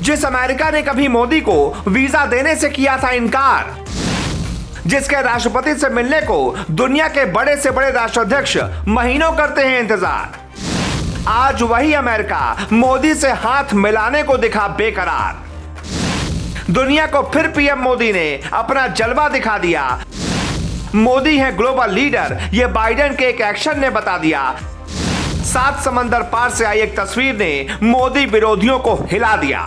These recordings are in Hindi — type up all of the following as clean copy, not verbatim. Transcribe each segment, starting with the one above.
जिस अमेरिका ने कभी मोदी को वीजा देने से किया था इनकार, जिसके राष्ट्रपति से मिलने को दुनिया के बड़े से बड़े राष्ट्राध्यक्ष महीनों करते हैं इंतजार, आज वही अमेरिका मोदी से हाथ मिलाने को दिखा बेकरार। दुनिया को फिर पीएम मोदी ने अपना जलवा दिखा दिया। मोदी है ग्लोबल लीडर, ये बाइडेन के एक एक्शन ने बता दिया। 7 समंदर पार से आई एक तस्वीर ने मोदी विरोधियों को हिला दिया।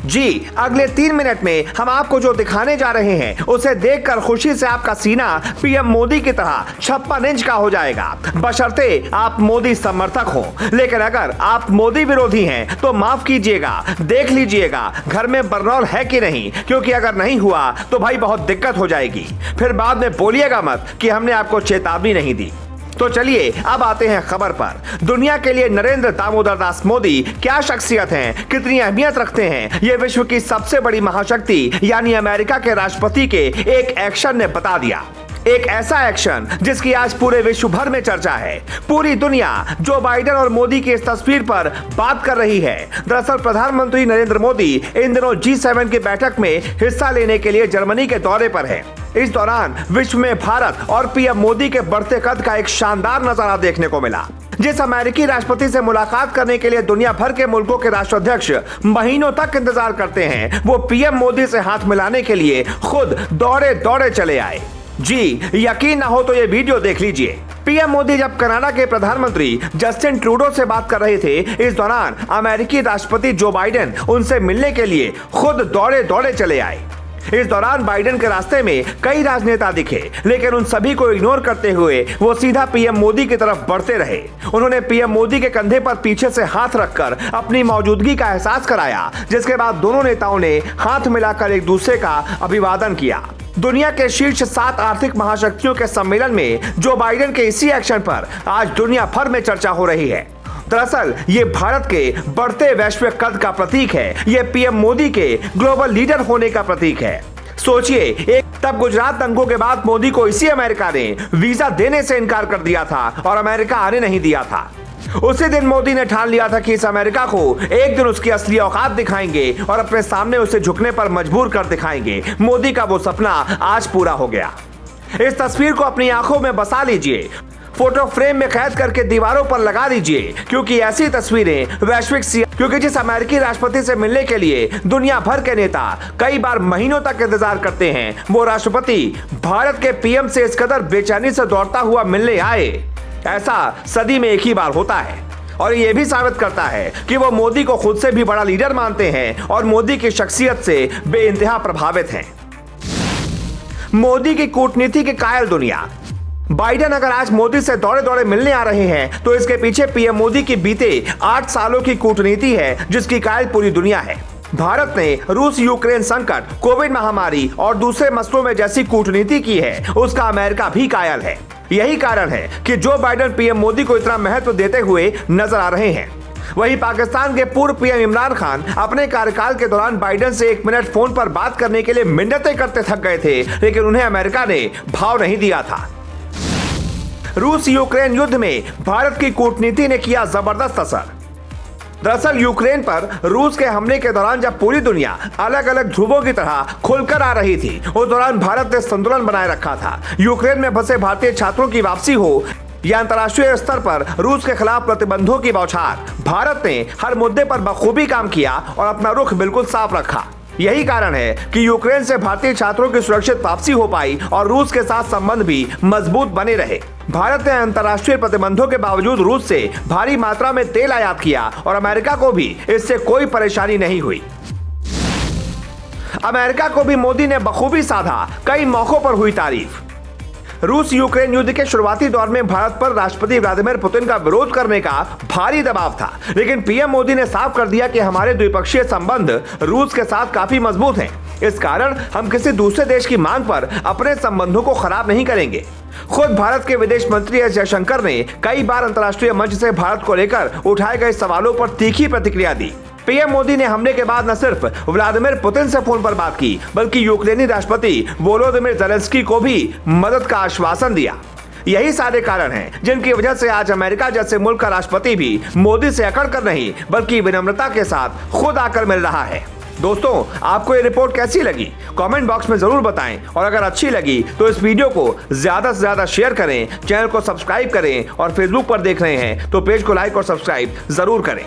जी, अगले 3 मिनट में हम आपको जो दिखाने जा रहे हैं उसे देखकर खुशी से आपका सीना पीएम मोदी की तरह 56 इंच का हो जाएगा, बशर्ते आप मोदी समर्थक हो। लेकिन अगर आप मोदी विरोधी हैं तो माफ कीजिएगा, देख लीजिएगा घर में बरनौल है कि नहीं, क्योंकि अगर नहीं हुआ तो भाई बहुत दिक्कत हो जाएगी। फिर बाद में बोलिएगा मत कि हमने आपको चेतावनी नहीं दी। तो चलिए अब आते हैं खबर पर। दुनिया के लिए नरेंद्र दामोदर दास मोदी क्या शख्सियत हैं, कितनी अहमियत रखते हैं, ये विश्व की सबसे बड़ी महाशक्ति यानी अमेरिका के राष्ट्रपति के एक एक्शन ने बता दिया। एक ऐसा एक्शन जिसकी आज पूरे विश्व भर में चर्चा है। पूरी दुनिया जो बाइडेन और मोदी की इस तस्वीर पर बात कर रही है। दरअसल प्रधानमंत्री नरेंद्र मोदी इन दिनों G7 की बैठक में हिस्सा लेने के लिए जर्मनी के दौरे पर है। इस दौरान विश्व में भारत और पीएम मोदी के बढ़ते कद का एक शानदार नजारा देखने को मिला। जिस अमेरिकी राष्ट्रपति से मुलाकात करने के लिए दुनिया भर के मुल्कों के राष्ट्राध्यक्ष महीनों तक इंतजार करते हैं, वो पीएम मोदी से हाथ मिलाने के लिए खुद दौड़े दौड़े चले आए। जी, यकीन ना हो तो ये वीडियो देख लीजिए। पीएम मोदी जब कनाडा के प्रधानमंत्री जस्टिन ट्रूडो से बात कर रहे थे, इस दौरान अमेरिकी राष्ट्रपति जो बाइडेन उनसे मिलने के लिए खुद दौड़े दौड़े चले आए। इस दौरान बाइडेन के रास्ते में कई राजनेता दिखे, लेकिन उन सभी को इग्नोर करते हुए वो सीधा पीएम मोदी की तरफ बढ़ते रहे। उन्होंने पीएम मोदी के कंधे पर पीछे से हाथ रखकर अपनी मौजूदगी का एहसास कराया, जिसके बाद दोनों नेताओं ने हाथ मिलाकर एक दूसरे का अभिवादन किया। दुनिया के शीर्ष 7 आर्थिक महाशक्तियों के सम्मेलन में जो बाइडेन के इसी एक्शन पर आज दुनिया भर में चर्चा हो रही है। दरअसल ये भारत के बढ़ते वैश्विक कद का प्रतीक है, ये पीएम मोदी के ग्लोबल लीडर होने का प्रतीक है। सोचिए, तब गुजरात दंगों के बाद मोदी को इसी अमेरिका ने वीजा देने से इनकार कर दिया था और अमेरिका आने नहीं दिया था। उसी दिन मोदी ने ठान लिया था कि इस अमेरिका को एक दिन उसकी असली औकात दिखाएंगे और अपने सामने उसे झुकने पर मजबूर कर दिखाएंगे। मोदी का वो सपना आज पूरा हो गया। इस तस्वीर को अपनी आंखों में बसा लीजिए, फोटो फ्रेम में कैद करके दीवारों पर लगा दीजिए, क्योंकि ऐसी तस्वीरें क्योंकि जिस अमेरिकी राष्ट्रपति से मिलने के लिए दुनिया भर के नेता कई बार महीनों तक इंतजार करते हैं, वो राष्ट्रपति भारत के पीएम से इस कदर बेचैनी से दौड़ता हुआ मिलने आए, ऐसा सदी में एक ही बार होता है। और ये भी साबित करता है कि वो मोदी को खुद से भी बड़ा लीडर मानते हैं और मोदी की शख्सियत से बेइंतहा प्रभावित हैं। मोदी की कूटनीति की कायल दुनिया। बाइडेन अगर आज मोदी से दौड़े दौड़े मिलने आ रहे हैं तो इसके पीछे पीएम मोदी की बीते 8 सालों की कूटनीति है, जिसकी कायल पूरी दुनिया है। भारत ने रूस यूक्रेन संकट, कोविड महामारी और दूसरे मसलों में जैसी कूटनीति की है, उसका अमेरिका भी कायल है। यही कारण है कि जो बाइडेन पीएम मोदी को इतना महत्व देते हुए नजर आ रहे हैं। वहीं पाकिस्तान के पूर्व पीएम इमरान खान अपने कार्यकाल के दौरान बाइडेन से 1 मिनट फोन पर बात करने के लिए मिन्नतें करते थक गए थे, लेकिन उन्हें अमेरिका ने भाव नहीं दिया था। रूस यूक्रेन युद्ध में भारत की कूटनीति ने किया जबरदस्त असर। दरअसल यूक्रेन पर रूस के हमले के दौरान जब पूरी दुनिया अलग अलग ध्रुवों की तरह खुलकर आ रही थी, उस दौरान भारत ने संतुलन बनाए रखा था। यूक्रेन में फंसे भारतीय छात्रों की वापसी हो या अंतर्राष्ट्रीय स्तर पर रूस के खिलाफ प्रतिबंधों की बौछार, भारत ने हर मुद्दे पर बखूबी काम किया और अपना रुख बिल्कुल साफ रखा। यही कारण है कि यूक्रेन से भारतीय छात्रों की सुरक्षित वापसी हो पाई और रूस के साथ संबंध भी मजबूत बने रहे। भारत ने अंतर्राष्ट्रीय प्रतिबंधों के बावजूद रूस से भारी मात्रा में तेल आयात किया और अमेरिका को भी इससे कोई परेशानी नहीं हुई। अमेरिका को भी मोदी ने बखूबी साधा, कई मौकों पर हुई तारीफ। रूस यूक्रेन युद्ध के शुरुआती दौर में भारत पर राष्ट्रपति व्लादिमीर पुतिन का विरोध करने का भारी दबाव था, लेकिन पीएम मोदी ने साफ कर दिया कि हमारे द्विपक्षीय संबंध रूस के साथ काफी मजबूत हैं। इस कारण हम किसी दूसरे देश की मांग पर अपने संबंधों को खराब नहीं करेंगे। खुद भारत के विदेश मंत्री एस जयशंकर ने कई बार अंतर्राष्ट्रीय मंच से भारत को लेकर उठाए गए सवालों पर तीखी प्रतिक्रिया दी। पीएम मोदी ने हमले के बाद न सिर्फ व्लादिमीर पुतिन से फोन पर बात की, बल्कि यूक्रेनी राष्ट्रपति वोलोदिमीर ज़ेलेंस्की को भी मदद का आश्वासन दिया। यही सारे कारण हैं जिनकी वजह से आज अमेरिका जैसे मुल्क का राष्ट्रपति भी मोदी से अकड़ कर नहीं, बल्कि विनम्रता के साथ खुद आकर मिल रहा है। दोस्तों, आपको ये रिपोर्ट कैसी लगी कमेंट बॉक्स में जरूर बताएं और अगर अच्छी लगी तो इस वीडियो को ज्यादा से ज्यादा शेयर करें, चैनल को सब्सक्राइब करें और फेसबुक पर देख रहे हैं तो पेज को लाइक और सब्सक्राइब जरूर करें।